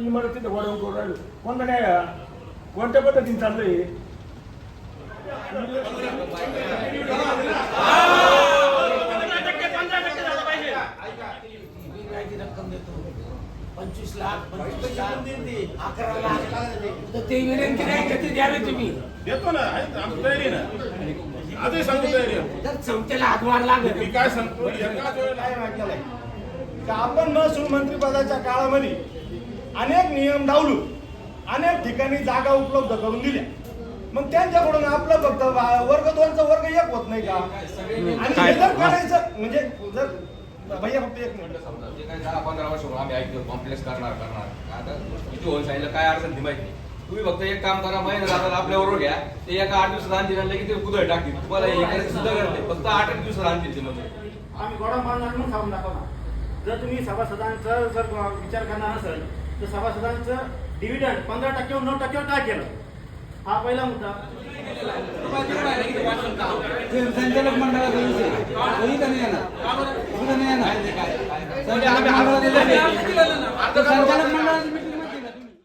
इमारत तिथे वाढवून करून राहिलो. कोणता न्याय हा? कोणत्या पद्धतीने चाललंय? रक्कम देतो 25 लाख 25 लाख 11 लाख तर ते विनंती नाही किती द्यावे तुम्ही देतो ना आमची तयारी ना आजही सांगतो तयारी तर चौथ्याला हातभार लागेल. मी काय सांगतो एकाच वेळेला काय वाटलेलं आहे का आपण महसूल मंत्रिपदाच्या काळामध्ये अनेक नियम डावलू, अनेक ठिकाणी जागा उपलब्ध करून दिल्या. मग त्यांच्याकडून आपलं फक्त वर्ग 2चा वर्ग 1 होत नाही का? आणि हे जर करायचं म्हणजे जर भैया फक्त 1 मिनिट समजा ते काय 10-15 वर्ष आम्ही ऐकतो कॉम्प्लेक्स करणार आता किती होऊन सांगितलं काय अडचण ती माहिती. तुम्ही फक्त एक काम करा, महिना जातात आपल्याबरोबर घ्या, ते एका 8 दिवसात आणतील आणले की ते कुदळ टाकतील. तुम्हाला हे करायचं सुद्धा करते फक्त 8 दिवसात आणतील ते मध्ये. आम्ही गोडा मानणार म्हणून सांगून दाखवा ना. जर तुम्ही सभासदांचा जर विचार करणार असेल तर सभासदांचं डिव्हिडंड 15% 9% काय केलं? हा पहिला मुद्दा. संचालक मंडळाचा विषय कोणी नाही येणार संचालक मंडळाची मीटिंग मध्ये ना तुम्ही.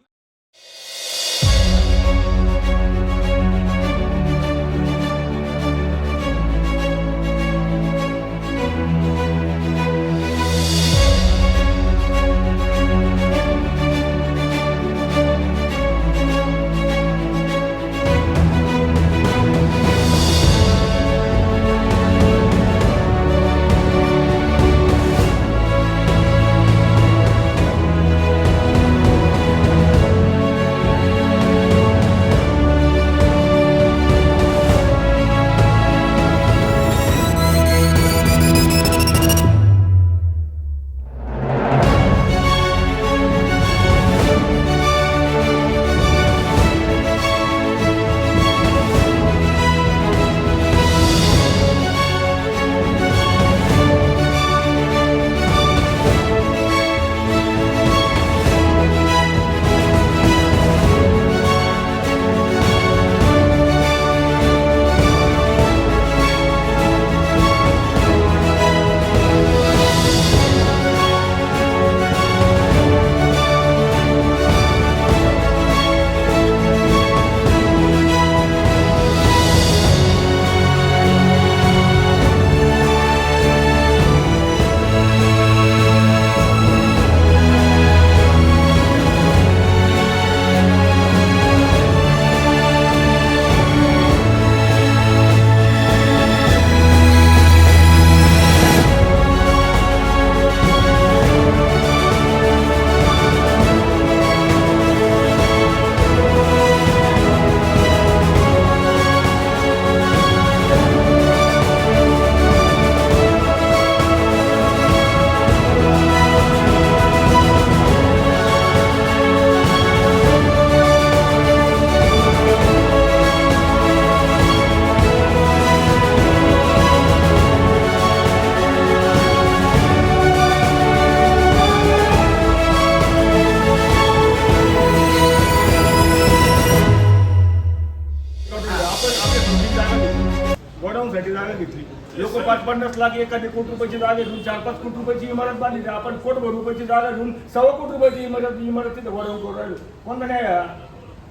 गोडाऊनसाठी जागा घेतली. लोक 5-50 लाख एखादी कोटी रुपयाची जागा घेऊन 4-5 कोटी रुपयाची इमारत बांधली. आपण कोटभर रुपयाची जागा घेऊन 1.25 कोटी रुपयाची इमारत तिथे गोडाऊन करून राहिलो. कोणता न्याय हा?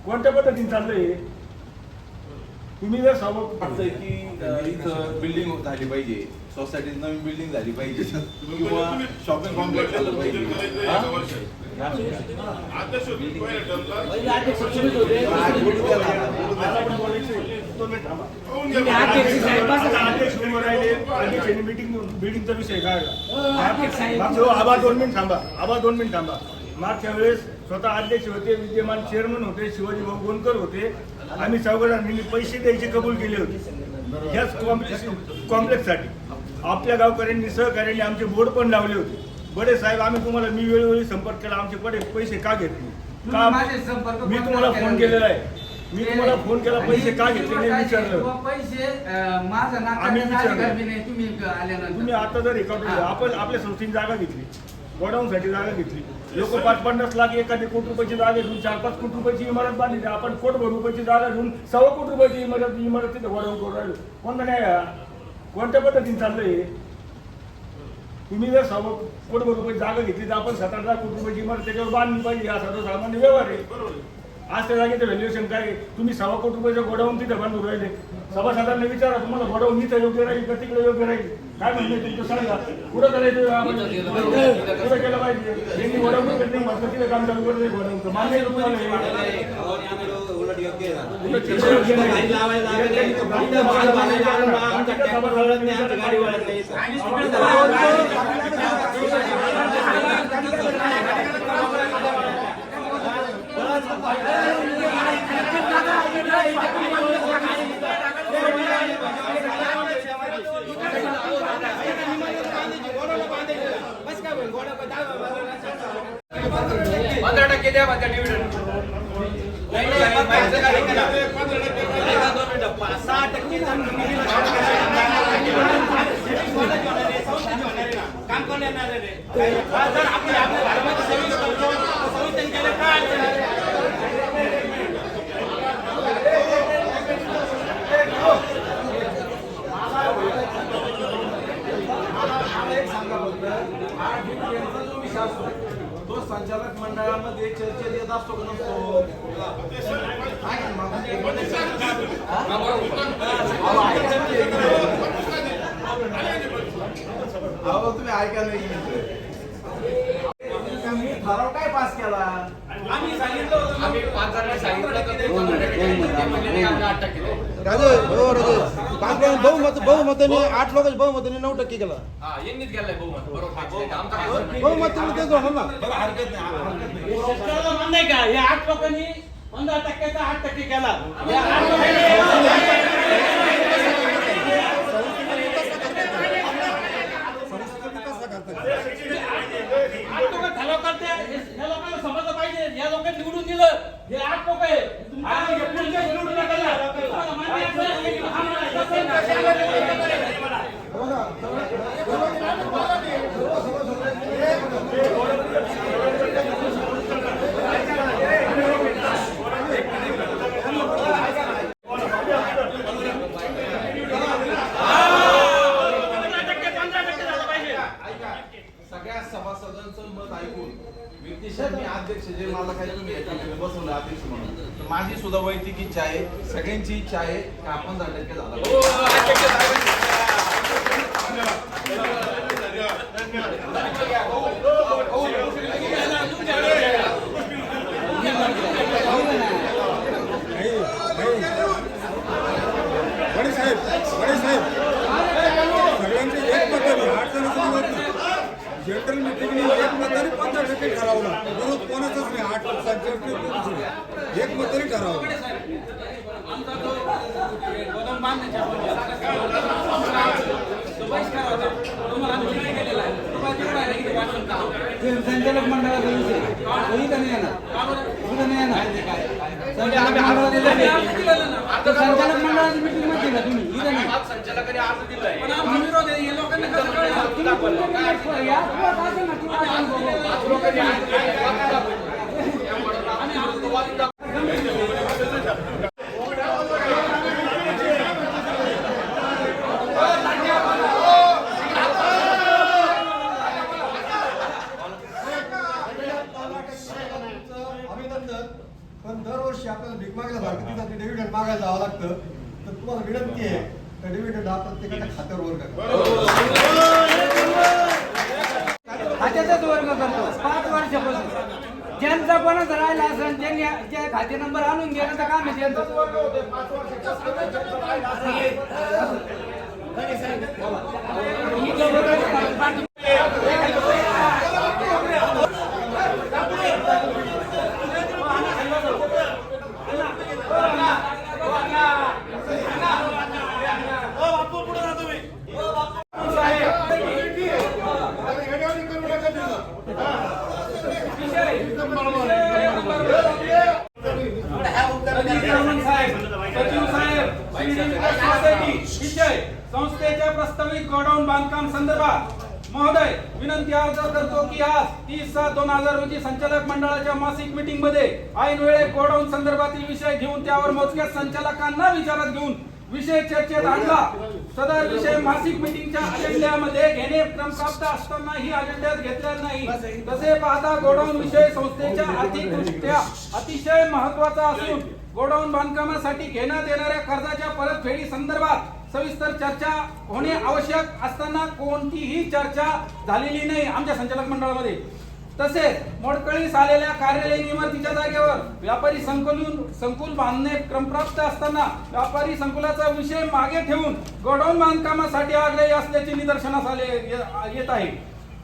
कोणत्या पद्धतीने चाललंय? तुम्ही जर वाटतंय की इथं बिल्डिंग झाली पाहिजे, सोसायटीत नवीन बिल्डिंग झाली पाहिजे किंवा शॉपिंग कॉम्प्लेक्स झालं पाहिजे. बिल्डिंगचा विषय काय? आबा 2 मिनिट थांबा. मागच्या वेळेस स्वतः अध्यक्ष होते, विद्यमान चेअरमन होते, शिवाजी भाऊ गोंदकर होते. आम्ही चौघांनी पैसे द्यायचे कबूल केले होते ह्याच कॉम्प्लेक्ससाठी. आपल्या गावकऱ्यांनी सहकार्याने आमचे बोर्ड पण लावले होते. बडे साहेब आम्ही तुम्हाला मी वेळोवेळी संपर्क केला, आमचे बडे पैसे का घेतले का? मी तुम्हाला फोन केलेला आहे, मी तुम्हाला फोन केला, पैसे का घेतले नाही विचारलं. आम्ही विचारलं तुम्ही आता जर रेकॉर्ड आपण आपल्या संस्थेने जागा घेतली, गोडाऊनसाठी जागा घेतली. लोक 5-50 लाख एखादी कोटी रुपयाची जागा घेऊन 4-5 कोटी रुपयाची इमारत बांधली. आपण कोटभर रुपयाची जागा घेऊन 1.25 कोटी रुपयाची इमारत तिथे गोडाऊन करून राहिलो. कोणता न्याय हा? कोणत्या पद्धतीने चाललंय? तुम्ही जर 1.25 कोटी रुपये जागा घेतली तर आपण 7-8 लाख कोटी रुपयाची इमारत त्याच्यावर बांधली पाहिजे, हा सर्वसामान्य व्यवहार आहे. आज त्या जागेचं व्हॅल्युएशन काय आहे? तुम्ही 1.25 कोटी रुपयाचं गोडाऊन तिथे बांधून राहिले. सभासदांना विचारा तुम्हाला गोडाऊन इथं योग्य राहील का तिकडे योग्य राहील, काय म्हणणे तुमचं सांगा. कुठं करायचं आपण? कुठं केलं पाहिजे? यांनी गोडाऊन नाही म्हटलं तिथे काम चालू करत नाही गोडाऊनचं. मान्य आहे तुम्हाला हे? उलट योग्य आहे ना. उलट योग्य नाही. गाडी लावायला जागा नाही. इथं माल बांधायला आम्हाला आमच्या ट्रॅक्टर वळत नाही, आमच्या गाडी वळत नाही. पंधरा टक्के द्या माझ्या डिव्हिडंड. काम करणार जर आपल्या घरामध्ये सर्व्हिस करतो सर्व्हिस केलं काय तो संचालक मंडळामध्ये चर्चेत येत असतो का नसतो? अहो तुम्ही ऐका नाही. मी ठराव काय पास केला? आम्ही सांगितलं होतं आम्ही 5,000 सांगितलं तर ते 15 टक्के ते म्हणले नाही, आम्ही 8 टक्के देऊ. बहुमताने 8 लोकांच्या बहुमताने 9% केला. हा, यांनीच गेलाय बहुमत. बरोबर. आमचा काय संबंध? बहुमत तुम्ही तेच होणार ना. हरकत नाही. शेतकऱ्याला मान नाही का या 8 लोकांनी 15%चा 8% केला. या 8 लोकांनी या लोकांना समजलं पाहिजे. या लोकांनी निवडून दिलं हे 8 लोक आहे. आणि हे पुढचे निवडून नका. तुम्हाला मान्य असेल की हा सगळ्या सभासदांचं मत ऐकून व्यक्तिशः मी अध्यक्ष जे मला काही तुम्ही बसवलं अध्यक्ष म्हणून, तर माझी सुद्धा वैयक्तिक इच्छा आहे, सगळ्यांची इच्छा आहे की आपण 10% झाला. जनरल मीटिंगने एक मताने 15% ठरवला. विरोध कोणाचाच नाही. 8% एक मताने ठरवलं. संचालक मंडळाचा विषय कोणी तर नाही येणार. कुठं नाही येणार. संचालक मंडळाची मीटिंग मध्ये ना तुम्ही इथं नाही. आज संचालकांनी अर्ज दिलाय. विरोध आहे. हे लोकांना कसं कळलं? अभिनंदन. पण दरवर्षी आपल्याला भीक मागायला भारतीसाठी डिव्हिडंड मागायला जावं लागतं. तर तुम्हाला विनंती आहे तर डिव्हिडंड हा प्रत्येकाच्या खात्यावर वर्ग करा. खात्याचाच वर्ग करतो 5 वर्षापासून. ज्यांचा कोणाचा राहिला असेल त्यांनी जे खाते नंबर आणून गेलं तर काम आहे त्यांचं. संस्थेच्या प्रस्तावित गोडाऊन बांधकाम संदर्भात महोदय विनंती अर्ज करतो की आज 30/7/2000 रोजी संचालक मंडळाच्या मासिक मीटिंग मध्ये ऐन वेळे गोडाऊन संदर्भातील विषय घेऊन त्यावर मोजक्या संचालकांना विचारात घेऊन विषय चर्चेत आणला. सदर विषय मासिक मीटिंगच्या अजेंड्यामध्ये घेणे क्रमप्राप्त असतानाही अजेंड्यात घेतलेला नाही. तसे पाहता गोडाऊन विषय संस्थेच्या आर्थिकदृष्ट्या अतिशय महत्वाचा असून गोडाऊन बांधकामासाठी घेण्यात येणाऱ्या कर्जाच्या परतफेडी संदर्भात सविस्तर चर्चा होणे आवश्यक असताना कोणतीही चर्चा झालेली नाही आमच्या संचालक मंडळामध्ये. तसेच मोडकळीस आलेल्या कार्यालयीन इमारतीच्या जागेवर व्यापारी संकुल बांधणे क्रमप्राप्त असताना व्यापारी संकुलाचा विषय मागे ठेवून गोडाऊन बांधकामासाठी आग्रही असल्याचे निदर्शनास येत आहे.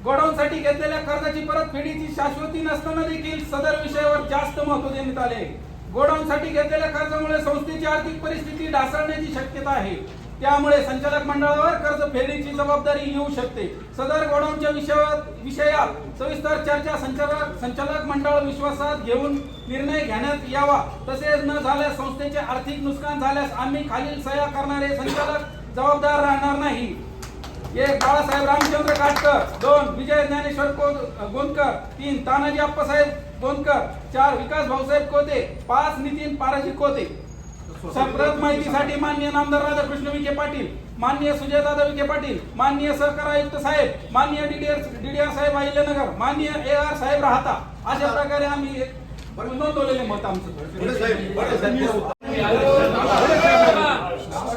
गोडाऊनसाठी घेतलेल्या कर्जाची परतफेडीची शाश्वती नसताना देखील सदर विषयावर जास्त महत्त्व देण्यात आले. गोडाऊनसाठी घेतलेल्या कर्जामुळे संस्थेची आर्थिक परिस्थिती ढासळण्याची शक्यता आहे. त्यामुळे संचालक मंडळावर कर्ज फेडीची जबाबदारी येऊ शकते. सदर गोडाऊनच्या विषयात सविस्तर चर्चा संचालक मंडळ विश्वासात घेऊन निर्णय घेण्यात यावा. तसेच न झाल्यास संस्थेचे आर्थिक नुकसान झाल्यास आम्ही खालील सह्या करणारे संचालक जबाबदार राहणार नाही. 1. बाळासाहेब रामचंद्र काटकर. 2. विजय ज्ञानेश्वर गोंदकर. 3. तानाजी अप्पासाहेब गोंदकर. 4. विकास भाऊसाहेब कोते. 5. नितीन पाराजी कोते. प्रत माहितीसाठी माननीय नामदार राधाकृष्ण विखे पाटील, माननीय सुजयदादा विखे पाटील, माननीय सहकार आयुक्त साहेब, माननीय डीडीआर साहेब अहिल्यानगर, माननीय AR साहेब राहता. अशा प्रकारे आम्ही नोंदवलेले मत आमचं.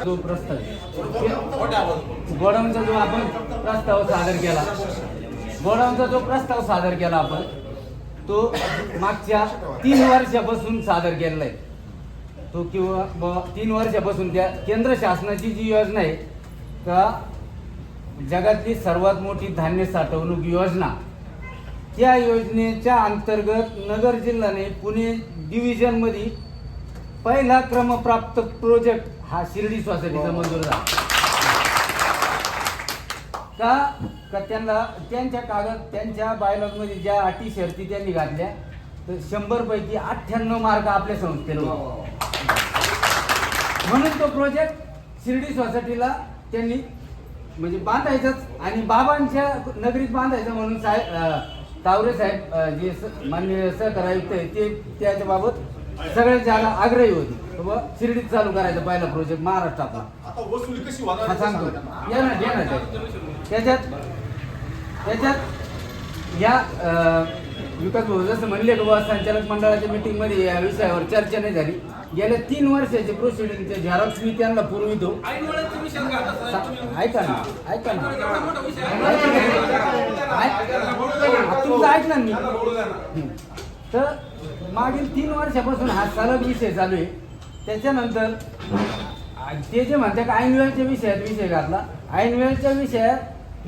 जो प्रस्ताव गोडाऊनचा जो आपण प्रस्ताव सादर केला, गोडाऊनचा जो प्रस्ताव सादर केला आपण तो मागच्या 3 वर्षापासून सादर केलेला आहे. तो किंवा 3 वर्षापासून त्या केंद्र शासनाची जी योजना आहे का जगातली सर्वात मोठी धान्य साठवणूक योजना, त्या योजनेच्या अंतर्गत नगर जिल्ह्याने पुणे डिव्हिजन मध्ये पहिला क्रमप्राप्त प्रोजेक्ट हा शिर्डी सोसायटीचा मंजूर झाला. का त्यांना त्यांच्या त्यांच्या बायलॉग मध्ये ज्या अटी शर्ती त्यांनी घातल्या तर 100 पैकी 98 मार्क आपल्या संस्थेला होते. म्हणून तो प्रोजेक्ट शिर्डी सोसायटीला त्यांनी म्हणजे बांधायचंच आणि बाबांच्या नगरीत बांधायचं म्हणून तावरे साहेब जे माननीय सहकार आयुक्त आहे ते त्याच्या बाबत सगळ्यात जागा आग्रही होती. शिर्डीत चालू करायचा पहिला प्रोजेक्ट महाराष्ट्रातला. आता वसुली कशी हा सांगतो त्याच्यात या विकास भाऊ जसं म्हणले की संचालक मंडळाच्या मीटिंग मध्ये या विषयावर चर्चा नाही झाली. गेल्या 3 वर्षाचे प्रोसिडिंगचे झेरॉक्स मी त्यांना पुरवितो. ऐका ना तुमचं ऐकलं मी. तर मागील 3 वर्षापासून हा सलग विषय चालू आहे. त्याच्यानंतर ते जे म्हणतात ऐनवेळच्या विषयात विषय घातला, ऐनवेळच्या विषयात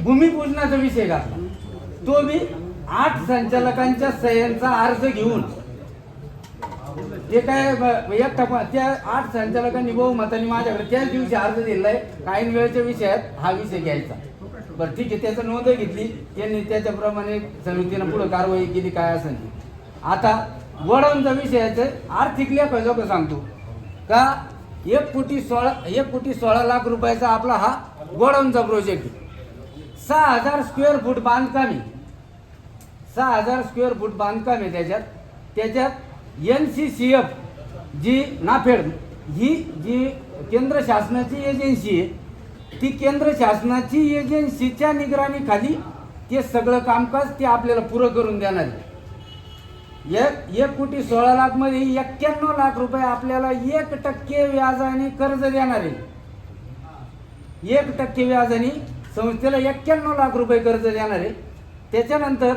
भूमिपूजनाचा विषय घातला. तो मी 8 संचालकांच्या सह्यांचा अर्ज घेऊन ते काय एकटा त्या 8 संचालकांनी बहुमताने माझ्याकडे त्याच दिवशी अर्ज दिलाय ऐनवेळच्या विषयात हा विषय घ्यायचा. बरं ठीक आहे, त्याचं नोंद घेतली त्यांनी, त्याच्याप्रमाणे समितीनं पुढे कारवाई केली काय असेल. आता गोडाऊनचा विषयाचं आर्थिक लेखाजोखा सांगतो का 1 कोटी 16 लाख रुपयाचा आपला हा गोडाऊनचा प्रोजेक्ट. 6000 स्क्वेअर फूट बांधकाम आहे. 6000 स्क्वेअर फूट बांधकाम आहे. त्याच्यात NCCF जी नाफेड ही जी केंद्र शासनाची एजन्सी आहे ती केंद्र शासनाची एजन्सीच्या निगराणीखाली ते सगळं कामकाज ते आपल्याला पुरं करून देणार आहे. 1 कोटी 16 लाख मध्ये 91 लाख रुपये आपल्याला 1% व्याजाने कर्ज देणार आहे. 1% व्याजाने संस्थेला 91 लाख रुपये कर्ज देणार आहे. त्याच्यानंतर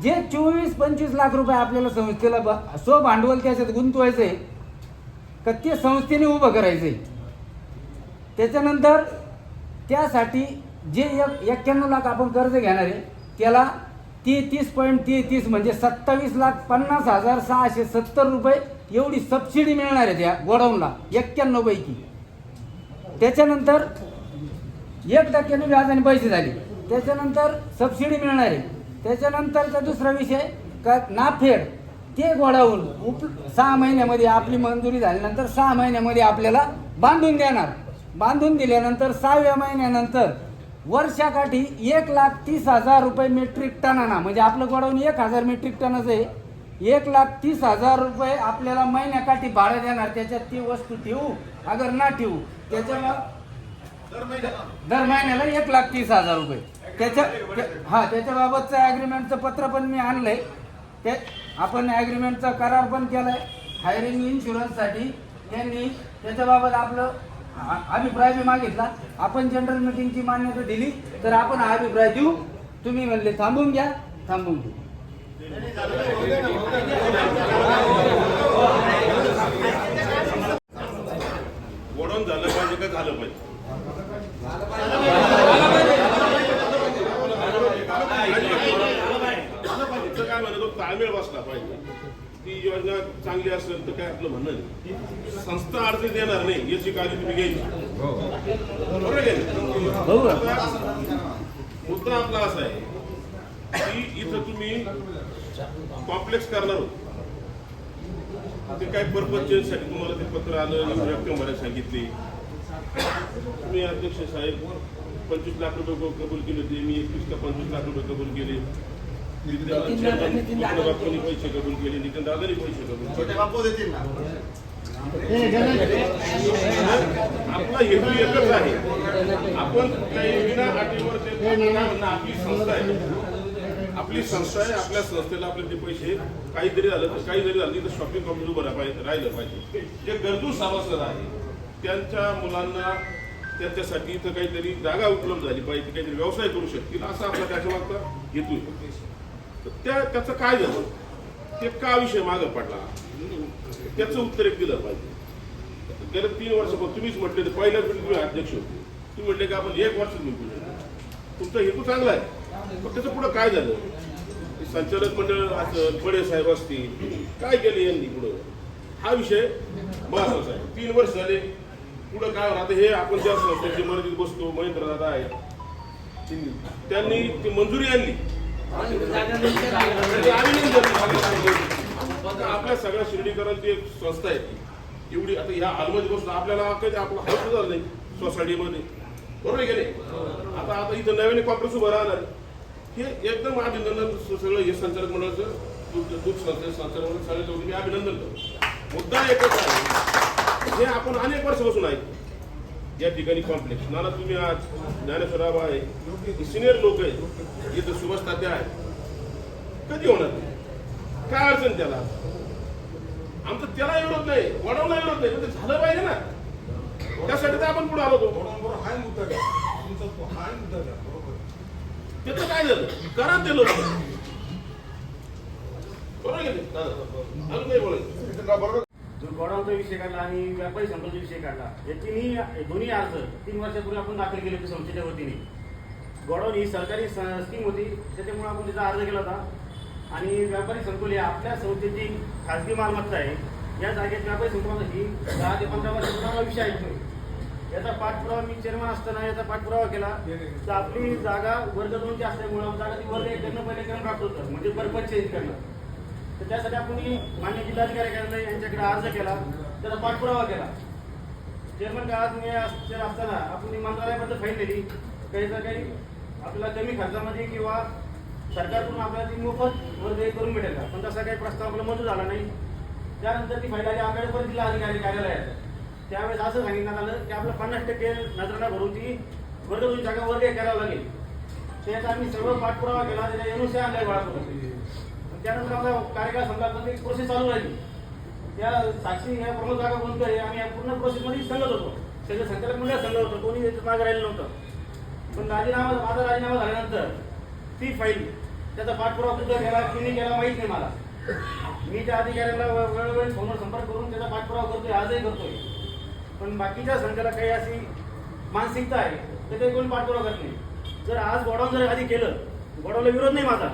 जे 24-25 लाख रुपये आपल्याला संस्थेला स्वभांडवल त्याच्यात गुंतवायचं आहे का ते संस्थेने उभं करायचंय. त्याच्यानंतर त्यासाठी जे 91 लाख आपण कर्ज घेणार आहे त्याला 33.33 म्हणजे 27,50,670 रुपये एवढी सबसिडी मिळणार आहे त्या गोडाऊनला 91 पैकी. त्याच्यानंतर 1% व्याजाने पैसे झाले. त्याच्यानंतर सबसिडी मिळणार आहे. त्याच्यानंतरचा दुसरा विषय का नाफेड ते गोडाऊन 6 महिन्यामध्ये आपली मंजुरी झाल्यानंतर 6 महिन्यामध्ये आपल्याला बांधून देणार. बांधून दिल्यानंतर 6व्या महिन्यानंतर वर्षाकाठी 1,30,000 रुपये मेट्रिक टनाना म्हणजे आपलं गोडाऊन 1,000 मेट्रिक टनाचं आहे 1,30,000 रुपये आपल्याला महिन्याकाठी भाडं देणार. त्याच्यात ती वस्तू ठेवू अगर ना ठेवू त्याच्या दर महिन्याला 1,30,000 रुपये. त्याच्याबाबतचं ॲग्रीमेंटचं पत्र पण मी आणलंय. ते आपण ॲग्रीमेंटचा करार पण केलाय. हायरिंग इन्शुरन्ससाठी त्यांनी त्याच्याबाबत आपलं अभिप्राय बी मागितला. आपण जनरल मीटिंगची मान्यता दिली तर आपण हा अभिप्राय देऊ. तुम्ही म्हणले थांबून घ्या, थांबून घेऊ. गोडाऊन झालं पाहिजे का झालं पाहिजे? तिथं काय म्हणतो ताळमेळ बसला पाहिजे. ती योजना चांगली असेल तर काय आपलं म्हणणं नाही. संस्था अडचणी देणार नाही याची काळजी तुम्ही घ्यायची. बरोबर आहे का? मुद्दा आपला असा आहे की इथं तुम्ही कॉम्प्लेक्स करणार होत. ते काय पर्पज चेंजसाठी तुम्हाला ते पत्र आलं, रक्कम भरायला सांगितली. तुम्ही अध्यक्ष साहेब 25 लाख रुपये कबूल केले होते. मी 21 का 25 लाख रुपये कबूल केले. बाप्पांनी पैसे कबूल केले, नितीन दादानी पैसे कबूल केले. आपला हेतू एकच आहे. आपण काही विना अटीवर आपली संस्था आहे, आपली संस्था आहे. आपल्या संस्थेला आपले ते पैसे काहीतरी झालं तर काही जरी झालं तर शॉपिंग कॉम्प्लेक्स उभं राहिलं पाहिजे. जे गरजू सभासद आहे त्यांच्या मुलांना त्यांच्यासाठी इथं काहीतरी जागा उपलब्ध झाली पाहिजे, काहीतरी व्यवसाय करू शकतील असा आपला त्याच्यामागचा हेतू आहे. तर त्याचं काय झालं, ते का विषय मागं पडला, त्याचं उत्तर एक दिलं पाहिजे. गेल्या 3 वर्षापासून तुम्हीच म्हटले तर पहिल्याच वेळी तुम्ही अध्यक्ष होते. तुम्ही म्हटले की आपण 1 वर्ष निघू. तुमचा हेतू चांगला आहे. पण त्याचं पुढं काय झालं, संचालक मंडळ असं बडे साहेब असतील, काय केले यांनी पुढं, हा विषय महत्वाचा आहे. 3 वर्ष झाले, पुढं काय होणार. आता हे आपण ज्या संस्थेची मर्यादित बसतो महेंद्र दादा आहेत, त्यांनी ती मंजुरी आणली. आपल्या सगळ्या शिर्डीकरांची एक संस्था आहे ती एवढी. आता ह्या हॉलमध्ये बसतो आपल्याला कधी आपला हाऊस झाला नाही सोसायटीमध्ये. बरोबर गेले. आता इथं नवीन कॉम्प्लेक्स उभं राहणार. हे एकदम अभिनंदन सगळं हे संचालक मंडळाचं, दूध संचालक सगळ्याचं मी अभिनंदन करतो. मुद्दा एकच आहे, हे आपण अनेक वर्षापासून ऐकतो या ठिकाणी कॉम्प्लेक्स. नाना तुम्ही आज ज्ञानेश्वरराव आहे, सिनियर लोक आहेत, इथं सुभाष तात्या आहे. कधी होणार, काय अडचण त्याला? आमचं त्याला विरोध नाही, वडवला विरोध नाही, पण ते झालं पाहिजे ना. त्यासाठी तर आपण पुढे आलो होतो. त्याचं काय झालं, करा ते लोक. बरोबर गेले अजून काही बोलायचं. जो गोडाऊनचा विषय काढला आणि व्यापारी संपर्काचा विषय काढला, याची दोन्ही अर्ज 3 वर्षापूर्वी आपण दाखल केले होते संस्थेच्या वतीने. गोडाऊन ही सरकारी स्कीम होती, त्याच्यामुळे आपण त्याचा अर्ज केला होता. आणि व्यापारी संकुल ही आपल्या संस्थेची खाजगी मालमत्ता आहे. या जागेत व्यापारी संकुलासाठी 10 ते 15 वर्षापूर्वी विषय ऐकतोय. याचा पाठपुरावा मी चेअरमन असताना याचा पाठपुरावा केला तर आपली जागा वर्ग 2ची असल्यामुळे जागा ती वर्ग 1 करणं पहिले करून प्राप्त होतं, म्हणजे पर्पज चेंज करणं. तर त्यासाठी आपण मान्य जिल्हाधिकारी यांच्याकडे अर्ज केला, त्याचा पाठपुरावा केला. चेअरमन काळात मी असताना आपण मंत्रालयाबद्दल फाईल दिली, काही आपल्याला कमी खर्चामध्ये किंवा सरकारकडून आपल्याला ती मोफत वर्ग करून मिळेल का, पण तसा काही प्रस्ताव आपला मंजूर झाला नाही. त्यानंतर ती फाईल आली आपल्याकडे परत जिल्हाधिकारी कार्यालयात. त्यावेळेस असं सांगितण्यात आलं की आपलं 50% नजराला भरून ती वर्ग 2 जागा वर्ग 1 करावं लागेल. त्याचा आम्ही सर्व पाठपुरावा केला, त्याच्या एनओसी आणलाय गोळा करून. त्यानंतर आपला कार्यकाळ संपला, पण ती प्रोसेस चालू राहिली. त्या साक्षी या प्रमुख जागा बनतोय, आम्ही या पूर्ण प्रोसेसमध्ये संगत होतो. सगळं संचालक मंडळ संगत होतं, कोणी मागे राहिलं नव्हतं. पण माझा राजीनामा झाल्यानंतर ती फाईल त्याचा पाठपुरावा सुद्धा केला, तिने केला माहीत नाही मला. मी त्या अधिकाऱ्यांना वेळोवेळी फोनवर संपर्क करून त्याचा पाठपुरावा करतोय, आजही करतोय. पण बाकीच्या संचालक काही अशी मानसिकता आहे तर काही कोणी पाठपुरावा करत नाही. जर आज गोडाऊन जर आधी केलं, गोडाऊनला विरोध नाही माझा,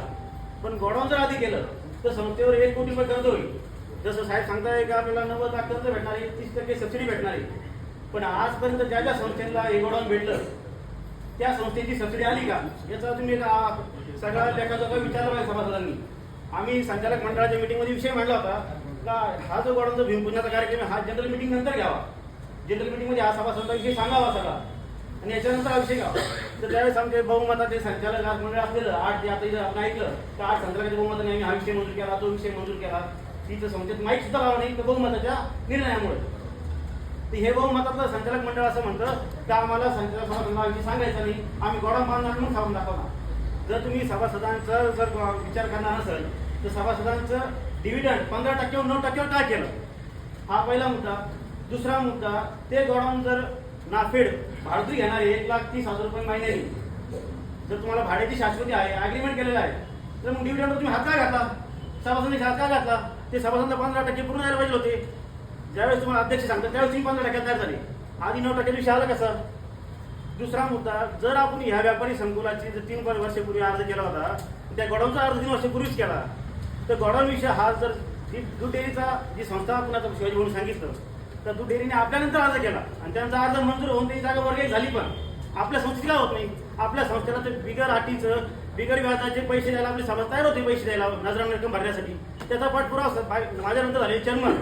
पण गोडाऊन जर आधी केलं तर संस्थेवर 1 कोटी रुपये कर्ज होईल. जसं साहेब सांगताय की आपल्याला 90 लाख कर्ज भेटणार आहे, 30% सबसिडी भेटणार आहे. पण आजपर्यंत ज्या ज्या संस्थेला हे गोडाऊन भेटलं त्या संस्थेची सबसिडी आली का, याचा तुम्ही सगळ्या लेखाजोखा विचारला पाहिजे सभासदांनी. आम्ही संचालक मंडळाच्या मिटिंगमध्ये विषय मांडला होता का हा जो गोडाऊनचा भूमिपूजनाचा कार्यक्रम आहे हा जनरल मिटिंग नंतर घ्यावा. जनरल मिटिंगमध्ये हा सभासदांचा विषय सांगावा सगळा. आणि याच्यानंतर हा विषय का तर त्यावेळेस आमचे बहुमताचे संचालक मंडळ असलेलं 8 जे आता इथं आपण ऐकलं तर 8 संचालकाच्या बहुमताने आम्ही हा विषय मंजूर केला, तो विषय मंजूर केला. तिथं संस्थेत माहीत सुद्धा लावलं नाही तर बहुमताच्या निर्णयामुळे. तर हे बहुमतातलं संचालक मंडळ असं म्हणतं की आम्हाला संचालक सभासदांना सांगायचं नाही, आम्ही गोडाऊन बांधणार म्हणून सांगून दाखवणार. जर तुम्ही सभासदांचा जर विचार करणार नसेल तर सभासदांचं डिव्हिडंड 15% 9% काय केलं, हा पहिला मुद्दा. दुसरा मुद्दा, ते गोडाऊन जर नाफेड भाडुती घेणार 1,30,000 रुपये महिन्याने, जर तुम्हाला भाड्याची शाश्वती आहे, अग्रीमेंट केलेलं आहे, तर मग डिव्हिडंड तुम्ही हात काय घातला, सभासदांनी हात काय घातला? ते सभासदांना 15% पूर्ण द्यायला पाहिजे होते. ज्यावेळेस तुम्हाला अध्यक्ष सांगतात त्यावेळेस तुम्ही 15% तयार झाले, आधी 9% विषय आला कसा? दुसरा मुद्दा, जर आपण ह्या व्यापारी संकुलाची जर 3 वर्षापूर्वी अर्ज केला होता, त्या गोडाऊनचा अर्ज 3 वर्षापूर्वीच केला, तर गोडाऊन विषय हा जर दूध डेअरीचा जी संस्था आपण आता शिवाजी म्हणून सांगितलं, तर दूध डेअरीने आपल्यानंतर अर्ज केला आणि त्यांचा अर्ज मंजूर होऊन त्याची जागा वर्ग झाली, पण आपल्या संस्थेला होत नाही. आपल्या संस्थेला ते बिगर अटीचं बिगर व्याजाचे पैसे द्यायला आपली सभा तयार होते, पैसे द्यायला नजरांना रक्कम भरण्यासाठी. त्याचा पाठपुरावा माझ्यानंतर झाले चेअरमन,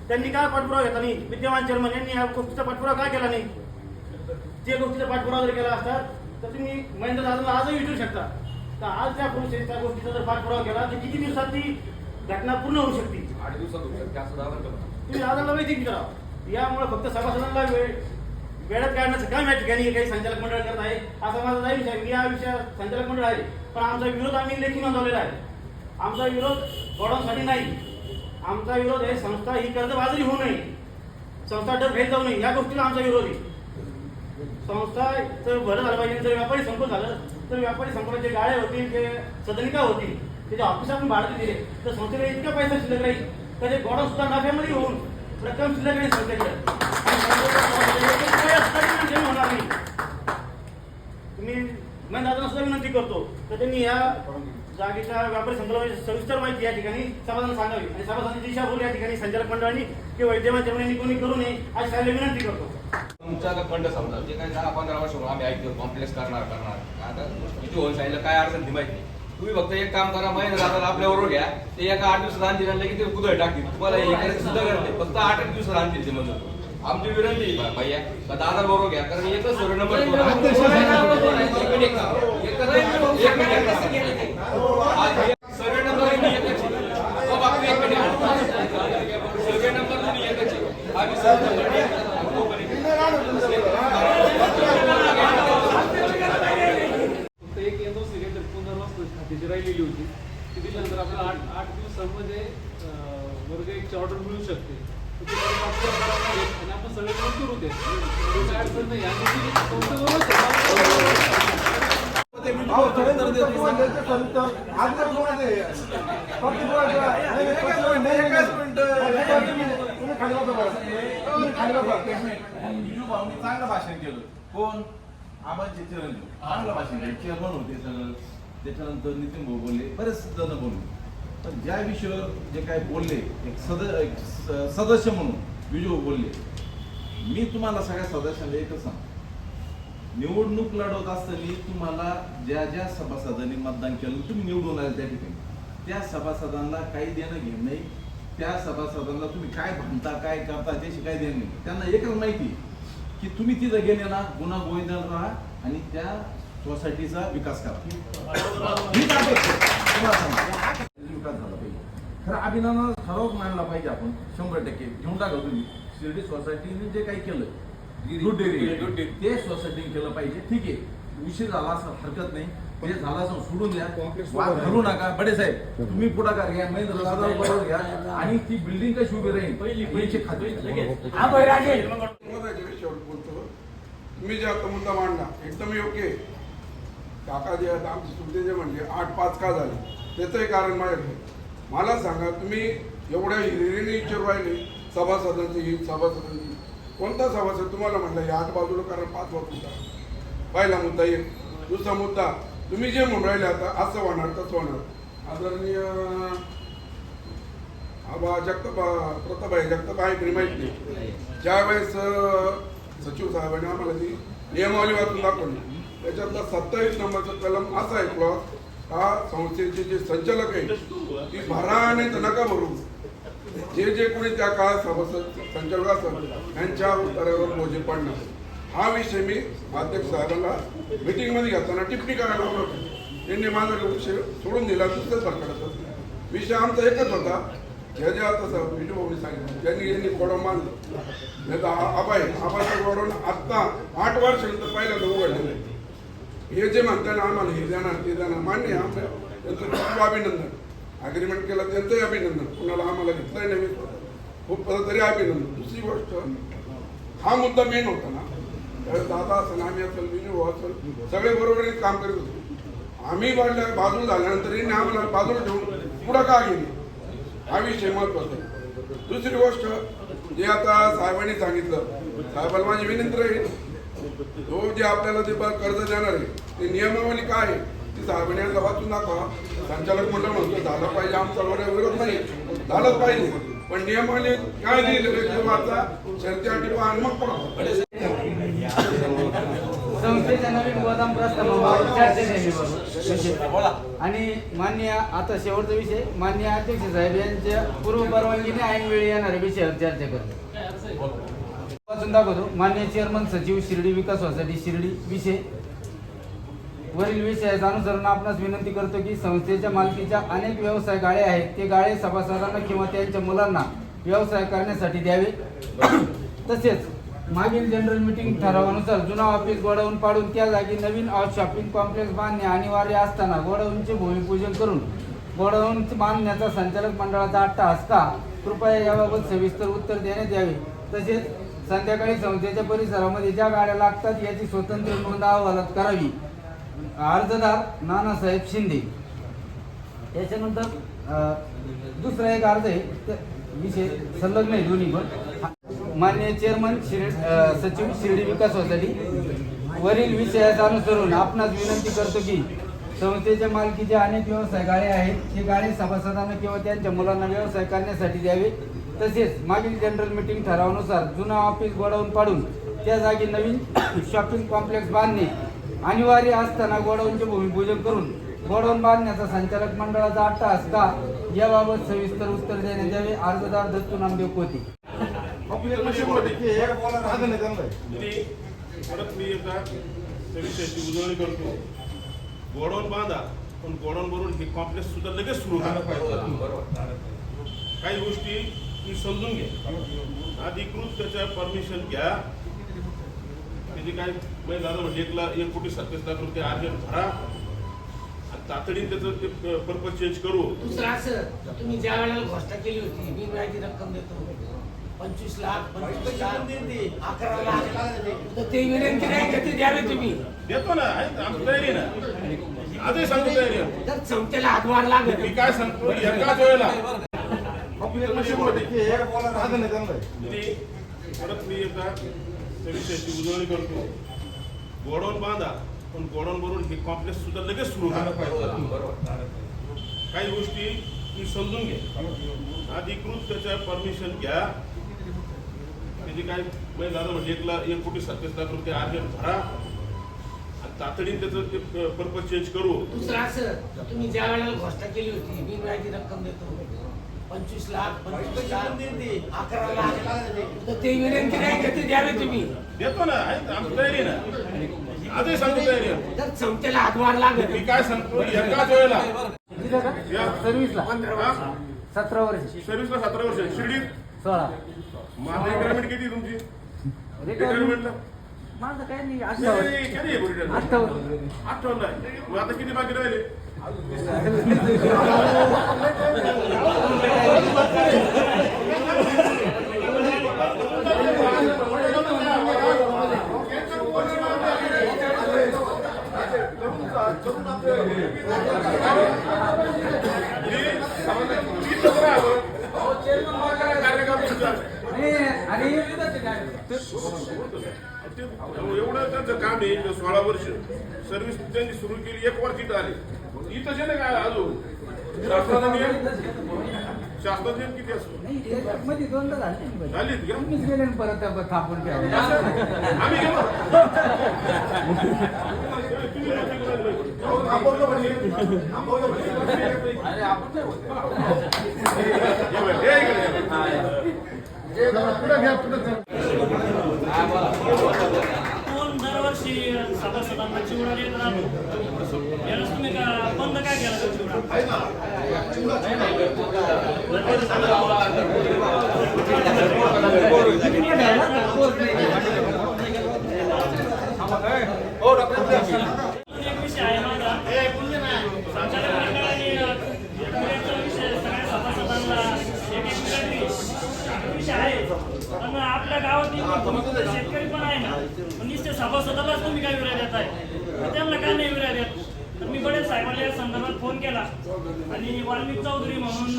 त्यांनी काय पाठपुरावा घेतला नाही, विद्यमान चेअरमन यांनी या गोष्टीचा पाठपुरावा काय केला नाही. जे गोष्टीचा पाठपुरावा जर केला असतात तर तुम्ही महेंद्र दादांना आजही विचारू शकता. तर आज त्या गोष्टीचा जर पाठपुरावा केला तर किती दिवसात ती घटना पूर्ण होऊ शकते? 8 दिवसात होऊ शकते असं दावा करा. तुम्ही दादांना माहिती विचारा. यामुळे फक्त सभासदांना वेळात काढण्याचं काम या ठिकाणी काही संचालक मंडळ करत आहे, असा माझा नाही विषय. या विषयात संचालक मंडळ आहे, पण आमचा विरोध आम्ही लेखी नोंदवलेला आहे. आमचा विरोध गोडाऊनसाठी नाही, आमचा विरोध आहे संस्था ही कर्जबाजारी होऊ नये, संस्था डब भेट जाऊ नये, या गोष्टीला आमचा विरोध आहे. संस्थाचं भरं झालं पाहिजे. जर व्यापारी संकुल झालं तर व्यापारी संकुलाचे गाळे होतील, ते सदनिका होतील, त्याच्या ऑफिस आपण भाडं दिले तर संस्थेला इतका पैसा शिल्लक राहील तर ते गोडाऊन सुद्धा नफ्यामध्ये होऊन रक्कम शिल्लक राहील संस्थेकडे होणार नाही. तुम्ही मी दादांना सुद्धा विनंती करतो तर त्यांनी या जागेच्या व्यापारी संकुलाची सविस्तर माहिती या ठिकाणी सभासदांना सांगावी आणि सभासदांची दिशाभूल या ठिकाणी संचालक मंडळांनी किंवा विद्यमान चेअरमननी कोणी करू नये अशी साहेब विनंती करतो. तुमचा फंड समजा जे काही 10-15 वर्ष आम्ही ऐकतो कॉम्प्लेक्स करणार आता किती होऊन सांगितलं काय अडचण ती माहिती नाही. तुम्ही फक्त एक काम करा, महेंद्र दादाला आपल्याबरोबर घ्या, ते एका 8 दिवसात आणतील आणलं की ते कुदळ टाकतील. तुम्हाला हे करायचं सुद्धा करते, फक्त 8 दिवसात आणतील ते म्हणून आमची विनंती भैया दादा बरोबर घ्या, कारण एकच सर्व नंबर सर्वे नंबर एक एनओसी लेटर पुनर्वसन खात्याची राहिलेली होती, ती दिल्यानंतर आपल्याला 8 दिवसांमध्ये वर्ग 1ची ऑर्डर मिळू शकते. आणि आपण सगळे मंजूर होते, काय अडचण नाही. चांगलं भाषण केलं. कोण? आबांचे चिरंजीव चांगलं भाषण केलं, चेअरमन होते सगळं. त्याच्यानंतर नितीन भाऊ बोलले, बरेच जण बोलले. पण ज्या विषयावर जे काय बोलले एक सदस्य म्हणून विजू बोलले, मी तुम्हाला सगळ्या सदस्यांना एकच सांग, निवडणूक लढवत असताना तुम्हाला ज्या ज्या सभासदांनी मतदान केलं तुम्ही निवडून आले त्या ठिकाणी, त्या सभासदांना काही देणं घेणं नाही. त्या सभासदांना तुम्ही काय भांडता काय करता त्याशी काय देणं नाही. त्यांना एकच माहिती की तुम्ही तिथं गेले ना गुन्हा गोविंदाला राहा आणि त्या सोसायटीचा विकास करा. विकास झाला पाहिजे. खरं अभिनंदन ठराव मांडला पाहिजे आपण 100% घेऊन टाका. तुम्ही शिर्डी सोसायटीने जे काही केलं दूध डेअरी ते सोसायटीने केलं पाहिजे. ठीक आहे, उशीर झाला असं हरकत नाही, जे झालं असं सोडून द्या, वाद घालू नका. बडे साहेब तुम्ही पुढाकार घ्या, महेंद्र दादा बरोबर घ्या आणि ती बिल्डिंग कशी उभी राहील याची खात्री. तुम्ही जे आता मुद्दा मांडला एकदम योग्य आहे. काका जे आता आमचे सुद्धा जे म्हणजे 8-5 का झाले त्याचंही कारण माझ्याकडे. मला सांगा, तुम्ही एवढ्या हिरिरीने विचारू राहिले सभासदांची सभासदांची, कोणता सभासद तुम्हाला म्हणलं हे 8 बाजूला कारण 5 वाजता? पहिला मुद्दा एक. दुसरा मुद्दा, तुम्ही जे म्हणून राहिले आता असं होणार तसं होणार. आदरणीय आबा जगताप प्रतापभाई जगताप आहे तरी माहीत नाही, ज्यावेळेस सचिव साहेबांनी आम्हाला ती नियमावली वाचून दाखवली, त्याच्यातला 27 नंबरचा कलम असा आहे क्लॉज, हा संस्थेचे जे संचालक आहे ती भरा आणि नका भरू. जे कोणी त्या काळात सभासद संचालक असेल त्यांच्या उत्तरावर मोजे पडणार. हा विषय मी अध्यक्ष साहेबांना मीटिंगमध्ये घेताना टिप्पणी करायला लावलं होतं. त्यांनी माझा विषय सोडून दिला. दुसऱ्या सरकारचा विषय आमचा एकच होता. हे जे आता विजू भाऊनी सांगितलं यांनी गोडाऊन बांधलं. नाही तर आबाचं गोडाऊन आत्ता 8 वर्षानंतर पहिल्यांदा उघडलेलं आहे. हे जे म्हणताना आम्हाला हे देणार ते देणार मान्य आहे. आमच्या त्यांचं खूप अभिनंदन. अग्रीमेंट केलं त्यांचंही अभिनंदन. कुणाला आम्हाला घेतलंय नाही खूप तरी अभिनंदन. दुसरी गोष्ट हा मुद्दा मेन होता ना. त्यावेळेस दादा असेल आम्ही असेल विजू भाऊ असेल सगळे बरोबर काम करीत होतो. आम्ही बाजूला झाल्यानंतर यांनी आम्हाला बाजूला ठेवून पुढं का गेली हा विषय महत्वाचा आहे. दुसरी गोष्ट जे आता साहेबांनी सांगितलं साहेबांना माझी विनंती राहील तो जे आपल्याला ते कर्ज देणार आहे ते नियमावली काय आहे ती साहेबांनी यांना वाचून दाखवा. संचालक मंडळ म्हणतो झालं पाहिजे आमचा विरोध नाही झालंच पाहिजे पण नियमावली काय दिलेलं वाचा शर्ती अटी पाहून मग पडा. संस्थेच्या नवीन गोदाम प्रस्तावावर चर्चा आणि माननीय आता शेवटचा विषय माननीय अध्यक्ष साहेब यांच्या पूर्व परवानगीने ऐनवेळी येणाऱ्या विषयावर चर्चा करतो. वाचून दाखवतो. माननीय चेअरमन सचिव शिर्डी विकास सोसायटी शिर्डी विषय वरील विषयाच्या अनुसरून आपणास विनंती करतो की संस्थेच्या मालकीच्या अनेक व्यवसाय गाळे आहेत. ते गाळे सभासदांना किंवा त्यांच्या मुलांना व्यवसाय करण्यासाठी द्यावे. तसेच मागील जनरल मीटिंग ठरावानुसार जुना ऑफिस गोडाऊन पाडून त्या जागी नवीन शॉपिंग कॉम्प्लेक्स बांधणे अनिवार्य असताना गोडाऊनचे भूमिपूजन करून गोडाऊन बांधण्याचा संचालक मंडळाचा अट्टहास का कृपया याबाबत सविस्तर उत्तर देण्यात यावे. तसेच संध्याकाळी संस्थेच्या परिसरामध्ये ज्या गाड्या लागतात याची स्वतंत्र नोंद अहवालात करावी. अर्जदार नानासाहेब शिंदे. त्याच्यानंतर दुसरा एक अर्ज आहे विषय संलग्न आहे दोन्ही पण. माननीय चेअरमन सचिव शिर्डी विकास सोसायटी वरील विषयाचा अनुसरून आपणास विनंती करतो की संस्थेच्या मालकीचे अनेक व्यवसाय गाळे आहेत. हे गाळे सभासदांना किंवा त्यांच्या मुलांना व्यवसाय करण्यासाठी द्यावे. तसेच मागील जनरल मीटिंग ठरावानुसार जुना ऑफिस गोडाऊन पाडून त्या जागी नवीन शॉपिंग कॉम्प्लेक्स बांधणे अनिवार्य असताना गोडाऊनचे भूमिपूजन करून गोडाऊन बांधण्याचा संचालक मंडळाचा अट्टहास का याबाबत सविस्तर उत्तर देण्यात यावे. अर्जदार दत्तू नामदेव कोती. परत मी एका विषयाची उजळणी करतो. गोडाऊन बांधा पण गोडाऊन बरोबर हे कॉम्प्लेक्स सुद्धा लगेच सुरू झालं पाहिजे. काही गोष्टी मी समजून घ्या. अधिकृत त्याच्या परमिशन घ्या. त्याची काय झालं म्हणजे 1,37,00,000 अर्जंट भरा तातडीने त्याचं ते पर्पज चेंज करू. दुसरं असं तुम्ही ज्या वेळेला घोषणा केली होती मी व्याजी रक्कम देतो 25 लाख 11 लाख तर ते विनंती नाही का ती द्यावी तुम्ही. देतो ना आमची तयारी ना आजही सांगतो तयारी. तर संस्थेला हातभार लागेल. मी काय सांगतो एकाच वेळेला परत मी एका विषयाची उजळणी करतो. गोडाऊन बांधा पण गोडाऊन बरोबर हे कॉम्प्लेक्स सुद्धा लगेच सुरू झालं पाहिजे. काही गोष्टी मी समजून घ्या. अधिकृत त्याच्या परमिशन घ्या. त्याची काय झालं म्हणजे 1,37,00,000 अर्जंट भरा तातडीने त्याचं ते पर्पज चेंज करू. दुसरं असं तुम्ही ज्या वेळेला घोषणा केली होती मी व्याजी रक्कम देतो 25 लाख 11 लाख तर ते विनंती नाही का ती द्यावी तुम्ही. देतो ना आमची तयारी ना आजही सांगतो तयारी. तर संस्थेला हातभार लागेल. मी काय सांगतो एकाच वेळेला सर्व्हिसला 17 वर्ष सर्व्हिसला 17 वर्ष शिर्डीत 16 माझं रिटायरमेंट किती तुमची रिटायरमेंटला माझं काय नाही कधी आहे रिटायरमेंट 58 आहे. मग आता किती बाकी राहिले. एवढं त्यांचं काम आहे. 16 वर्ष सर्व्हिस त्यांनी सुरू केली 1 वर्ष इथं आले. इथं जे काय अजून शासनाचा नियम किती असतो मध्ये दोनदा झाली झालीत घ्या. मीच गेले ना परत थांबून आम्ही गेलो पुढे घ्या पुढे सभासदांना चिवडा देत राहतो. यावेळेस तुम्ही बंद काय केला तो चिवडा? एक विषय आहे माझा संचालक मंडळाने पुण्याचा विषय सगळ्या सभासदांना एक विषय आहे. पण आपल्या गावातील शेतकरी पण आहे ना, नुसते सभासदालाच तुम्ही काय विरोध देत आहे, त्यांना काय नाही विरोध देत. तर मी बरेच साहेबांना या संदर्भात फोन केला आणि वाल्मिक चौधरी म्हणून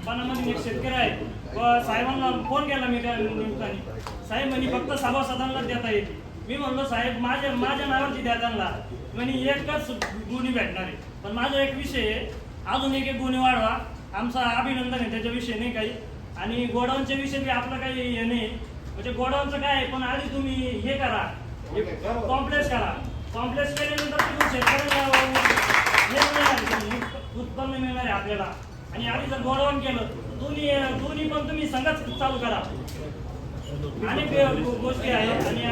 पानामध्ये एक शेतकरी आहे व साहेबांना फोन केला मी त्या निमित्ताने. साहेब म्हणे फक्त सभासदांनाच देता येते. मी म्हणलो साहेब माझ्या नावावरती द्या त्यांना. म्हणे एकच गुन्हे भेटणार आहे. पण माझा एक विषय आहे, अजून एक गुन्हे वाढवा. आमचा अभिनंदन आहे त्याच्याविषयी नाही काही. आणि गोडाऊनच्या विषयी बी आपलं काही हे नाही, म्हणजे गोडाऊनचं काय आहे, पण आधी तुम्ही हे करा, कॉम्प्लेक्स करा. कॉम्प्लेक्स केल्यानंतर तुम्ही शेतकऱ्यांना हे मिळणार, उत्पन्न मिळणार आहे आपल्याला. आणि आधी जर गोडाऊन केलं दोन्ही पण तुम्ही संघच चालू करा. अनेक गोष्टी आहेत. आणि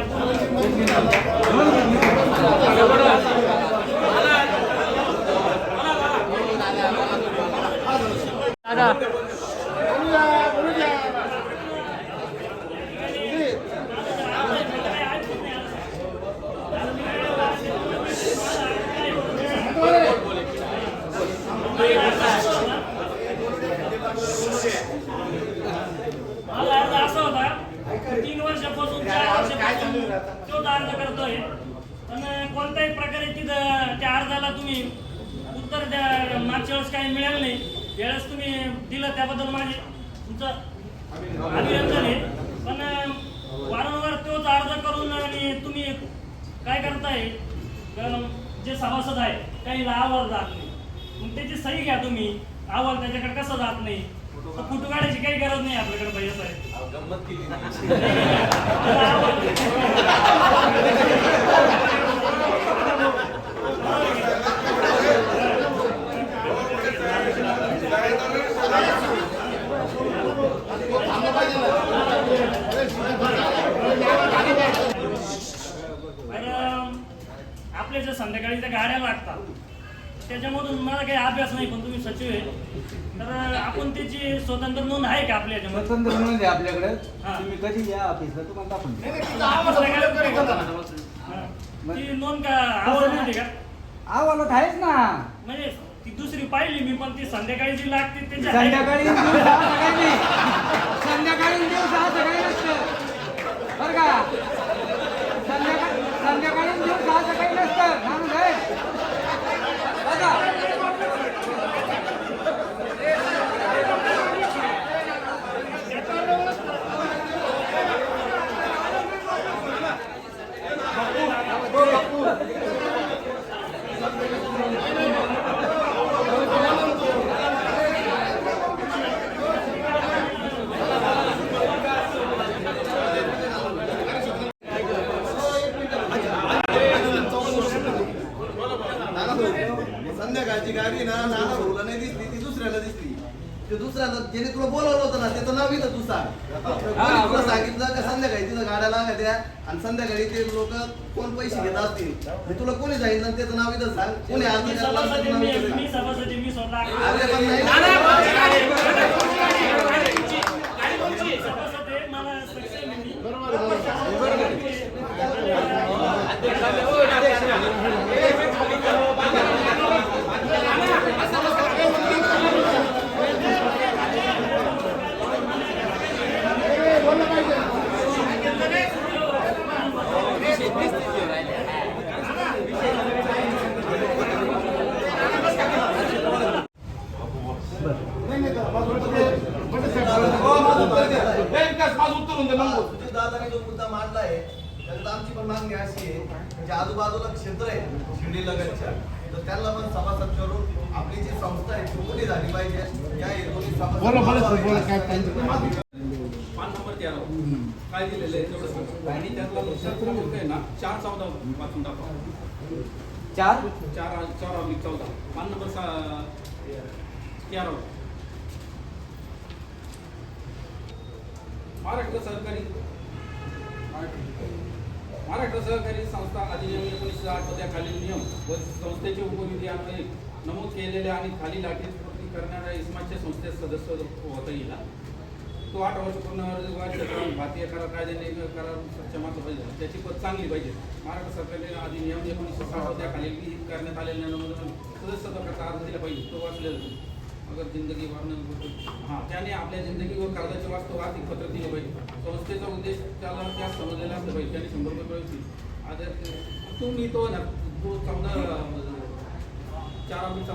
मला अर्ज असा होता 3 वर्षापासून 4 वर्षापासून तो अर्ज करतोय, पण कोणत्याही प्रकारे तिथं त्या अर्जाला तुम्ही उत्तर द्या. मागच्या वेळेस काही मिळालं नाही, यावेळेस तुम्ही दिलं त्याबद्दल माझे तुमचं अभिनंदन आहे. पण वारंवार तोच अर्ज करून आणि तुम्ही काय करताय, जे सभासद आहे काही अहवाल जात नाही, मग त्याची सही घ्या तुम्ही. अहवाल त्याच्याकडे कसं जात नाही, फोटो काढायची काही गरज नाही आपल्याकडे भैया साहेब. गंमत केली. आपल्या ज्या संध्याकाळी त्या गाड्या लागतात त्याच्यामधून मला काही अभ्यास नाही, पण तुम्ही सचिव आहे तर आपण त्याची स्वतंत्र नोंद आहे का आपल्या याच्यामध्ये? स्वतंत्र नोंद आहे आपल्याकडे. तुम्ही कधी या ऑफिसला तुम्हाला दाखवून देऊ. ती नोंद का अहवाल नोंद आहे का? अहवालात आहेच ना. म्हणजे ती दुसरी पाहिली मी, पण ती संध्याकाळी जी लागते त्याची आहे. संध्याकाळी संध्याकाळी दिवस हा सगळे नसतं बरं का. संध्याकाळी दिवस हा सगळे नसतं माणूस आहे बघा. संध्याकाळची गाडी ना नाना भाऊला नाही दिसली, ती दुसऱ्याला दिसली. ते दुसऱ्याला ज्याने तुला बोलावलं होतं ना त्याचं नाव इथं तू सांग. तुला सांगितलं का संध्याकाळी तिथं गाड्या लागायच्या आणि संध्याकाळी ते लोक कोण पैसे घेत असतील, हे तुला कोणी सांगितलं त्याचं नाव इथं सांग. कोणी मी सभासद मी स्वतः अरे पण नाही सभासद आहे, मला सक्षम आहे मी. दादाने जो मुद्दा मांडला आहे त्यात आमची पण मागणी अशी आहे, म्हणजे आजूबाजूला क्षेत्र आहे शिर्डी लगतच्या, तर त्यांना पण सभासद करून आपली जी संस्था आहे ती मोठी झाली पाहिजे. या हेतूने सभासद पान नंबर 13 काय दिलेलं आहे तेवढं सांगा. आणि त्यातला क्षेत्र आहे ना 4-14 वाचून टाका. 4-4-14 पान नंबर 13 महाराष्ट्र सरकारी महाराष्ट्र सहकारी संस्था अधिनियम 1960 मध्ये खालील नियम व संस्थेचे उपविधी अन्वये नमूद केलेल्या आणि खालील अटी पूर्ती करणाऱ्या इस्माच्या संस्थेत सदस्य होता येईल. तो 8 वर्ष पूर्ण भारतीय करार कायद्याने करार क्षमता पाहिजे, त्याची पद चांगली पाहिजे. महाराष्ट्र सरकारने अधिनियम 1960 मध्ये खालील विहित करण्यात आलेल्या नमूद सदस्यत्व करता अर्ज दिला पाहिजे. तो वाचलेला अगर जिंदगी त्याने आपल्या जिंदगी व कर्जाचे वास्तव आर्थिक पत्र दिले पाहिजे. संस्थेचा उद्देश त्याला त्या समजलेला असला पाहिजे. त्याने 100 रुपये मिळवतील. आता तुम्ही तो ना तो 4/14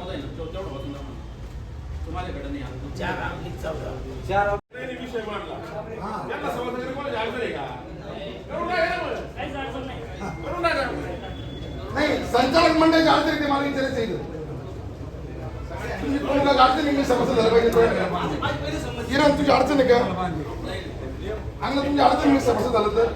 आहे ना, तेवढं बसून तुम्हालाकडे नाही आलं. 4/14 त्यांनी विषय मांडला त्यांना सभासदांनी कोणाची अडचण आहे का? करून टाका ना. काहीच अडचण नाही. करून टाका. नाही, संचालक मंडळाची अडचण ते मला विचारायचं आहे. तुम्ही कोणाला अडचण आहे, मी सभासद झालं पाहिजे. किरण तुझी अडचण आहे का? अंगला तुमची अडचण मी सभासद झालं तर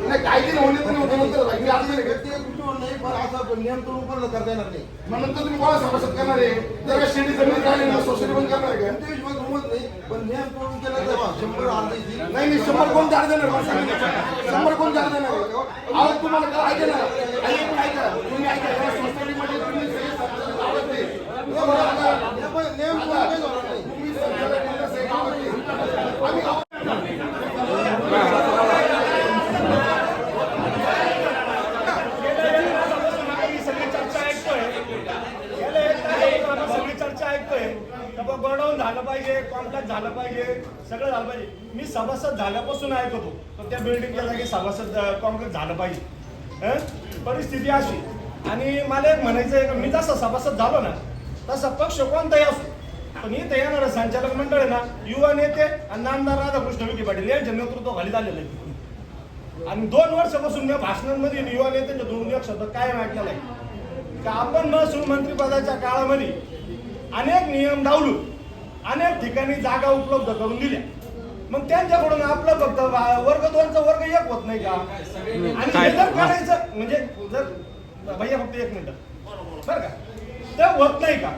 नाही, काय केलं होणे तर नंतर मी अडचण आहे का? ते तुमची म्हणणं आहे, पण असं नियम तोडून पण करता येणार नाही. मग नंतर तुम्ही कोणाला सभासद करणार आहे? जर का शेती जमीन राहिली ना, सोसायटी बंद करणार आहे का? तुमच्या हिशोबात होत नाही, पण नियम तोडून केला तर 100 अर्ज येतील. नाही नाही, 100 कोण चार्ज देणार? 100 कोण चार्ज देणार? अहो तुम्हाला काय ऐका ना, ऐका तुम्ही ऐका, सोसायटीमध्ये तुम्ही सगळे सभासद लावत नाही. नियम तोडून काही होणार नाही. तुम्ही संचालक मंडळ सही लावत नाही. आम्ही गोडाऊन झालं पाहिजे, कॉन्ट्रॅक्ट झालं पाहिजे, सगळं झालं पाहिजे. मी सभासद झाल्यापासून ऐकतो तर त्या बिल्डिंगच्या जागी सभासद कॉन्ट्रॅक्ट झालं पाहिजे. परिस्थिती अशी. आणि मला एक म्हणायचं आहे, मी जसा सभासद झालो ना तसा पक्ष कोणताही असो, पण इथं येणारं संचालक मंडळ आहे ना, युवा नेते आणि नामदार राधाकृष्ण विखे पाटील यांच्या नेतृत्वाखाली झालेलं आहे. आणि 2 वर्षापासून मी भाषणांमध्ये युवा नेत्यांच्या 2 एक शब्द कायम ऐकलेला आहे का आपण महसूल मंत्रिपदाच्या काळामध्ये अनेक नियम डावलून अनेक ठिकाणी जागा उपलब्ध करून दिल्या. मग त्यांच्याकडून आपलं फक्त वर्ग 2चा वर्ग 1 होत नाही का? आणि हे जर करायचं म्हणजे जर भैया फक्त 1 मिनिट बरं का, तर होत नाही का?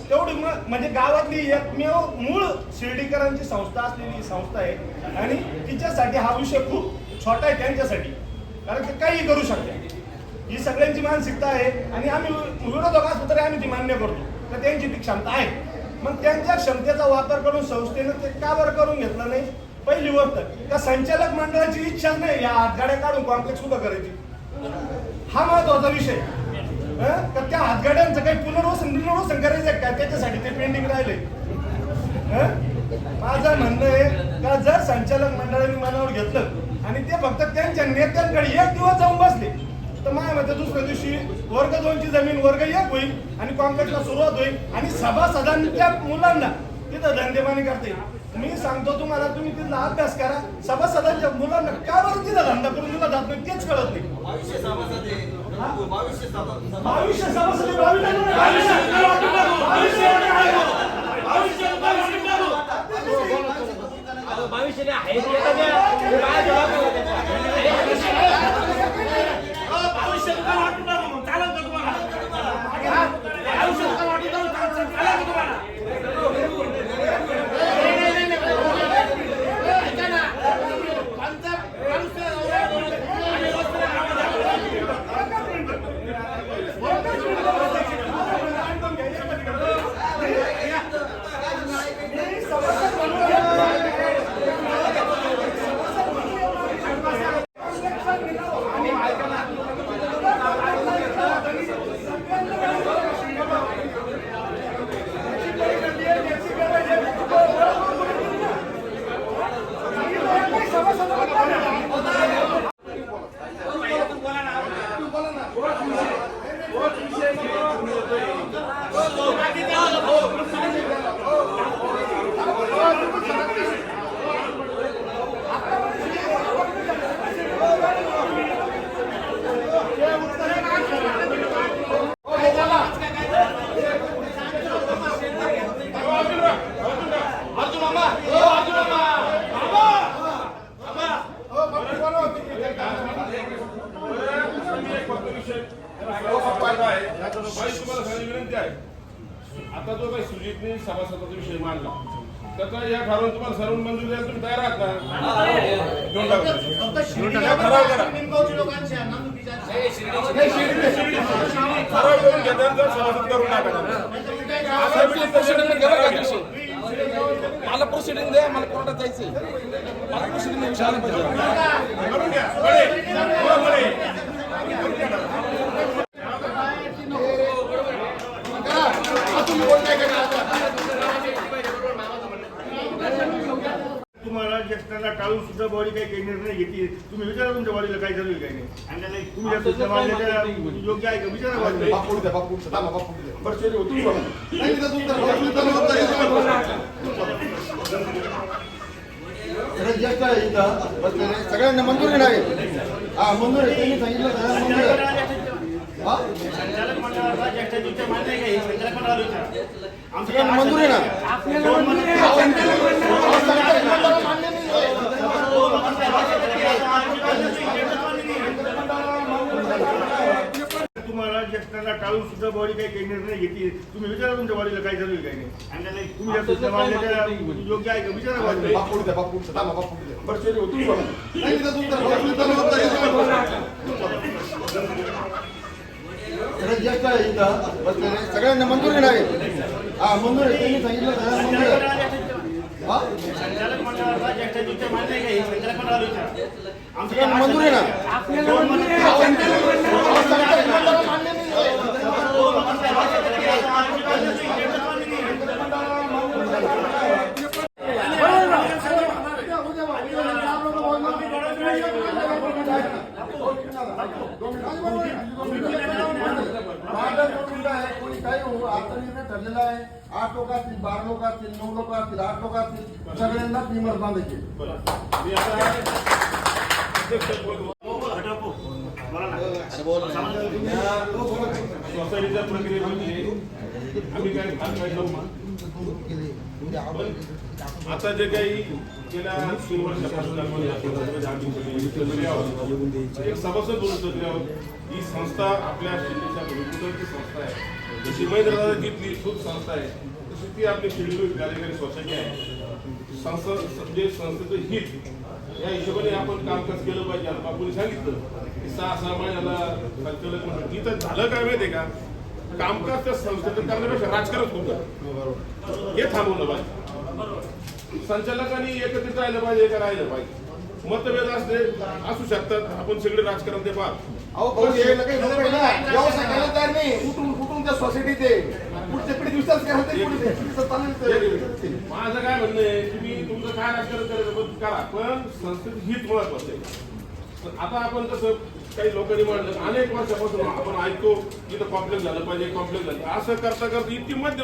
तेवढी म्हणजे गावातली एकमेव मूळ शिर्डीकरांची संस्था असलेली संस्था आहे आणि तिच्यासाठी हा विषय खूप छोटा आहे त्यांच्यासाठी, कारण ते काही करू शकते. ही सगळ्यांची मानसिकता आहे आणि आम्ही विरोधक असलो तरी आम्ही ती मान्य करतो तर त्यांची ती क्षमता आहे. मग त्यांच्या क्षमतेचा वापर करून संस्थेनं ते का बरं करून घेतलं नाही? पहिली गोष्ट का संचालक मंडळाची इच्छा नाही या हातगाड्या काढून कॉम्प्लेक्स उभं करायची. हा महत्वाचा विषय. का त्या हातगाड्यांचं काही पुनर्वसन करायचं का? त्याच्यासाठी ते पेंडिंग राहिले. माझं म्हणणं आहे का जर संचालक मंडळाने मनावर घेतलं आणि ते फक्त त्यांच्या नेत्यांकडे 1 दिवस जाऊन बसले तर माझ्या मते दुसऱ्या दिवशी वर्ग 2ची जमीन वर्ग 1 होईल आणि कॉम्प्लेक्सला सुरुवात होईल आणि सभासदांच्या मुलांना तिथं धंदेमानी करते. मी सांगतो तुम्हाला, तुम्ही तिथला अभ्यास करा. सभासदांच्या मुलांना का बरं तिथं धंदा करून दिला जात नाही तेच कळत नाही. 2200 सभासद आहे. 2200 सभासद. 2200 सभासद तुम्हाला विनंती आहे, आता जो काही सुजितने सभासदाचा विषय मांडला त्याचा या ठरवून तुम्हाला सर्व मंजूर द्यायला तुम्ही तयार आहात ना? घेऊन टाका. फक्त शिर्डी घेऊन टाका. ठराव करा. निमगावची लोकांची आहे, नांदुरकीची आहे. ठराव करून घेताना सभासद करून टाका. मला प्रोसिडिंग द्या, मला कोर्टात जायचंय. मला प्रोसिडिंग विचारलं पाहिजे. करून घ्या. बरे. हो, बरे. तुम्हाला ज्येष्ठांना टाळून सुद्धा बॉडी काही निर्णय घेते. तुम्ही विचारा तुमच्या बॉडीला काय चालू आहे काही नाही. तुम्ही या सूचना मांडण्याच्या योग्य आहे का विचारा बॉडीला. ज्येष्ठ आहे इथं बसलेले सगळ्यांना मंजुरी नाही. हा मंजूर आहे, त्यांनी सांगितलं सगळ्यांना मंजूर आहे. संचालक मंडळाचा ज्येष्ठांची मान्य आहे का हे? संचालक मंडळाला विचारा. सगळ्यांना मंजुरी आहे ना. आपल्याला मंजुरी आहे. तुम्हाला ज्येष्ठांना टाळून सुद्धा बॉडी काही निर्णय घेते. तुम्ही विचारा तुमच्या बॉडीला काय चालू आहे काही नाही. तुम्ही या सूचना मांडण्याच्या योग्य आहे का विचारा बॉडीला. ज्येष्ठ आहे इथं बसलेले सगळ्यांना मंजुरी नाही. हा मंजूर आहे, त्यांनी सांगितलं सगळ्यांना मंजूर आहे. संचालक मंडळाचा ज्येष्ठांची मान्य आहे का हे? संचालक मंडळाला विचारा. सगळ्यांना मंजुरी आहे ना. आपल्याला मंजुरी आहे. कोणी काही हो, आता निर्णय ठरलेला आहे. 8 लोक असतील, 12 लोक असतील, 9 लोक असतील, 8 लोक असतील, सगळ्यांना बिमर बांधायचे. मी आता अध्यक्ष बोलतो. सोसायटीच्या प्रक्रियेमध्ये आम्ही काय आता जे काही गेल्या 3 वर्षापासून एक सभासद बोलून ही संस्था आपल्या शिर्डीच्या भूमिपुत्रांची संस्था आहे. जशी महेंद्रदादा जिथली खूप संस्था आहे तशी ती आपली शिर्डी कार्यकारी सोसायटी आहे. संस्थेचं हित या हिशोबाने आपण कामकाज केलं पाहिजे. आता बापूंनी सांगितलं की 6 महिन्याला संचालक म्हणून इथं झालं काय माहितीये का, कामकाज त्या संस्थेचं करण्यापेक्षा राजकारण होतं हे थांबवलं पाहिजे. संचालकांनी एकत्रित राहिलं पाहिजे का राहिलं पाहिजे. मतभेद असू शकतात, आपण सगळे राजकारण ते पाहतो. व्यवसाय करायला तयार नाही. कुठून त्या सोसायटीत पुढच्या पिढीत विश्वास माझं काय म्हणणं आहे, तुम्ही तुमचं काय राजकारण करायचं करा, पण संस्थेचं हित महत्वाचं आहे. पण आता आपण कसं काही लोकांनी म्हणलं अनेक वर्षापासून आपण ऐकतो इथं कॉम्प्लेक्स झालं पाहिजे, कॉम्प्लेक्स झालं. असं करता करता इतकी मध्य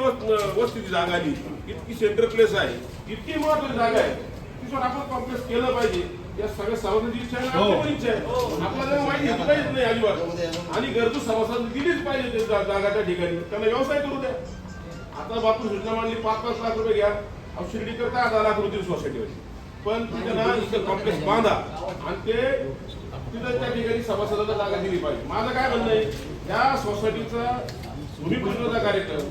वस्तीची जागा आली, इतकी सेंट्रल प्लेस आहे, इतकी महत्वाची जागा आहे, तिथून आपण कॉम्प्लेक्स केलं पाहिजे. या सगळ्या सभासदांची इच्छा आहे, आपली पण इच्छा आहे. आपल्याला माहिती घेतली पाहिजे नाही अजिबात. आणि गरजू सभासद दिलीच पाहिजे ते जागा त्या ठिकाणी, त्यांना व्यवसाय करू द्या. आता बापू सूचना मांडली 5-5 लाख रुपये घ्या, शिर्डी करता 10 लाख रुपये सोसायटीवर. पण तिथं कॉम्प्लेक्स बांधा आणि ते तिथं त्या ठिकाणी सभासदाला जागा दिली पाहिजे. माझं काय म्हणणं आहे, या सोसायटीचा भूमिपूजनाचा कार्यक्रम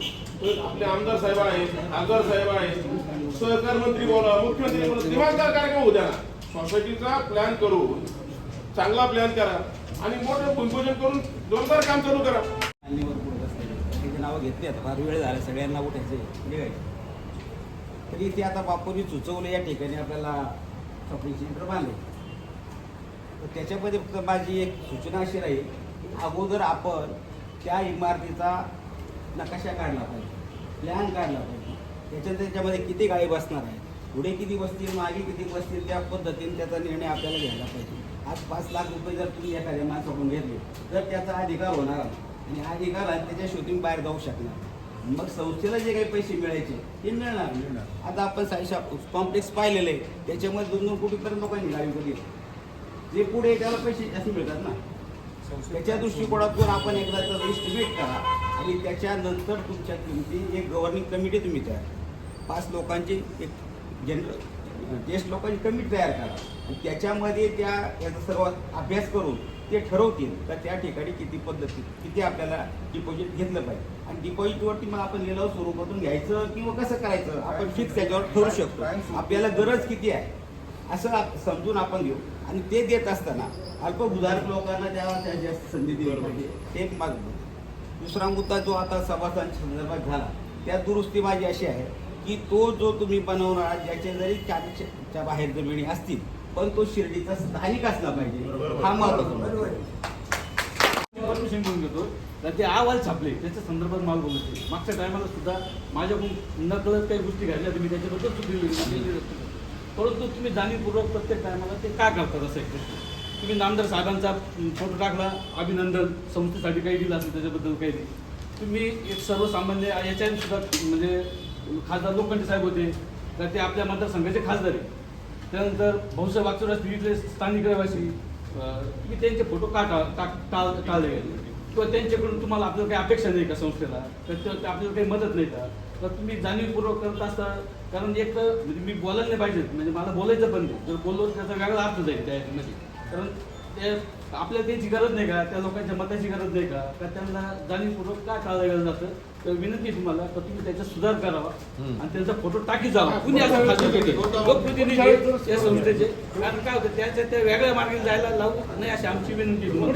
आपले आमदार साहेब आहेत, खासदार साहेब आहेत, सहकार मंत्री बोला, मुख्यमंत्री बोला, दिमागदार कार्यक्रम होऊ द्या ना. सोसायटीचा प्लॅन करून चांगला प्लॅन करा आणि मोठं भूमिपूजन करून जोरदार काम चालू करा. नावं घेतली आता फार वेळ झाला सगळ्यांना उठायचे ठीक आहे. तरी ते आता बापूंनी सुचवलं या ठिकाणी आपल्याला शॉपिंग सेंटर बांधले. तर त्याच्यामध्ये फक्त माझी एक सूचना अशी राहील, अगोदर आपण त्या इमारतीचा नकाशा काढला पाहिजे, प्लॅन काढला पाहिजे. त्याच्यामध्ये किती गाडी बसणार आहे, पुढे किती बसतील, मागे किती बसतील, त्या पद्धतीने त्याचा निर्णय आपल्याला घ्यायला पाहिजे. आज 5 लाख रुपये जर तुम्ही एखाद्या माणसाकडून घेतले तर त्याचा अधिकार होणार आणि अधिकार त्याच्या शोधून बाहेर जाऊ शकणार. मग संस्थेला जे काही पैसे मिळायचे ते मिळणार. आता आपण साईशा कॉम्प्लेक्स पाहिलेले आहे, त्याच्यामध्ये 2-2 कोटीपर्यंत लोकांनी गाडी केली. जे पुढे त्याला पैसे जास्त मिळतात ना. त्याच्या दृष्टिकोनातून आपण एकदा त्याचा एस्टिमेट करा आणि त्याच्यानंतर तुमच्या किमती एक गव्हर्निंग कमिटी तुम्ही तयार 5 लोकांची एक जनरल ज्येष्ठ लोकांची कमिटी तयार करा आणि त्याच्यामध्ये याचा सर्व अभ्यास करून ते ठरवतील तर त्या ठिकाणी किती आपल्याला डिपॉझिट घेतलं पाहिजे आणि डिपॉझिटवरती मग आपण लिलाव स्वरूपातून घ्यायचं किंवा कसं करायचं आपण फिक्स त्याच्यावर ठरवू शकतो. आपल्याला गरज किती आहे असं समजून आपण घेऊ आणि ते देत असताना अल्पभूधारक लोकांना त्या जास्त संधी दिली पाहिजे ते एक मागणं. दुसरा मुद्दा जो आता सभासदांच्या संदर्भात झाला त्या दुरुस्ती माझी अशी आहे की तो जो तुम्ही बनवणार ज्याचे जरी 40च्या बाहेर जमिनी असतील पण तो शिर्डीचा स्थानिक असला पाहिजे हा महत्त्वाचा. परमिशन घेऊन घेतो तर ते अहवाल छापले त्याच्या संदर्भात मला बोलते. मागच्या टायमाला सुद्धा माझ्याकडून नकळत काही गोष्टी घडल्या मी त्याच्याबद्दल सुद्धा परंतु तुम्ही जाणीवपूर्वक प्रत्येक टायमाला ते का करतात असं एक प्रश्न. तुम्ही नामदार साहेबांचा फोटो टाकला अभिनंदन संस्थेसाठी काही दिलं असेल त्याच्याबद्दल काही नाही. तुम्ही एक सर्वसामान्य याच्याने सुद्धा म्हणजे खासदार लोखंडे साहेब होते तर ते आपल्या मतदारसंघाचे खासदार आहे. त्यानंतर भाऊसाहेब वागचौर इथले स्थानिक रहिवासी तुम्ही त्यांचे फोटो का टाळले गेले किंवा त्यांच्याकडून तुम्हाला आपल्याला काही अपेक्षा नाही का संस्थेला तर आपल्याला काही मदत नाही का तर तुम्ही जाणीवपूर्वक करत असता. कारण एक म्हणजे मी बोलायला नाही पाहिजे म्हणजे मला बोलायचं पण नाही जर बोललो त्याचा वेगळा अर्थ जाईल त्यामध्ये. कारण ते आपल्याला त्याची गरज नाही का त्या लोकांच्या मताची गरज नाही का त्यांना जाणीवपूर्वक का टाळलं गेलं जातं. तर विनंती आहे तुम्हाला तर तुम्ही त्याचा सुधार करावा आणि त्यांचा फोटो टाकी जावा कुणी असं लोकप्रतिनिधी या संस्थेचे. कारण काय होतं त्याच्या त्या वेगळ्या मार्गाने जायला लावू नाही अशी आमची विनंती तुम्हाला.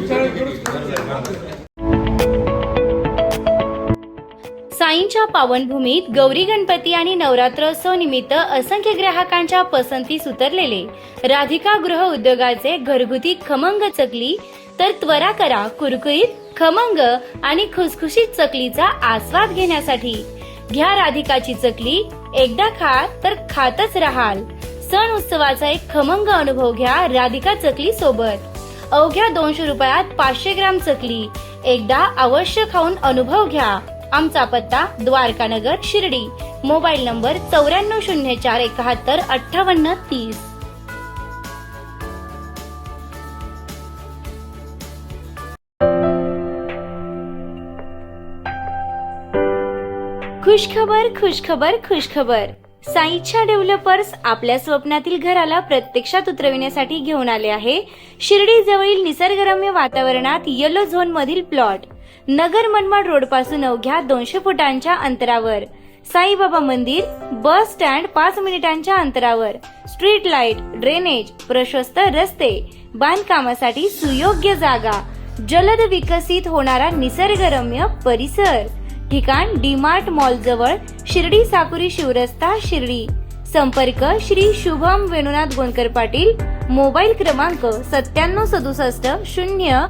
साईंच्या पावनभूमीत गौरी गणपती आणि नवरात्रोत्सव निमित्त असंख्य ग्राहकांच्या पसंतीस उतरलेले राधिका गृह उद्योगाचे घरगुती खमंग चकली तर त्वरा करा कुरकुरीत खमंग आणि खुसखुशीत चकलीचा आस्वाद घेण्यासाठी. घ्या राधिकाची चकली एकदा खा तर खातच राहाल. सण उत्सवाचा एक खमंग अनुभव घ्या राधिका चकली सोबत. अवघ्या 200 रुपयात 500 ग्राम चकली एकदा अवश्य खाऊन अनुभव घ्या. आमचा पत्ता द्वारकानगर शिर्डी. Mobile number 9404715830. खुशखबर खुशखबर खुशखबर. साईच्या डेव्हलपर्स आपल्या स्वप्नातील घराला प्रत्यक्षात उतरविण्यासाठी घेऊन आले आहे शिर्डी जवळील निसर्गरम्य वातावरणात येलो झोन मधील प्लॉट. नगर मनमाड रोड पासून अवघ्या 200 फुटांच्या अंतरावर. साईबाबा मंदिर बस स्टँड 5 मिनिटांच्या अंतरावर. स्ट्रीट लाईट ड्रेनेज प्रशस्त रस्ते बांधकामासाठी सुयोग्य जागा. जलद विकसित होणारा निसर्गरम्य परिसर. ठिकाण डीमार्ट मॉल जवळ शिर्डी साकुरी शिवरस्ता शिर्डी. संपर्क श्री शुभम वेणुनाथ गोंदकर पाटील. मोबाईल क्रमांक 9767 0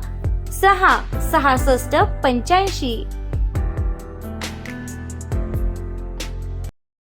6 66 85.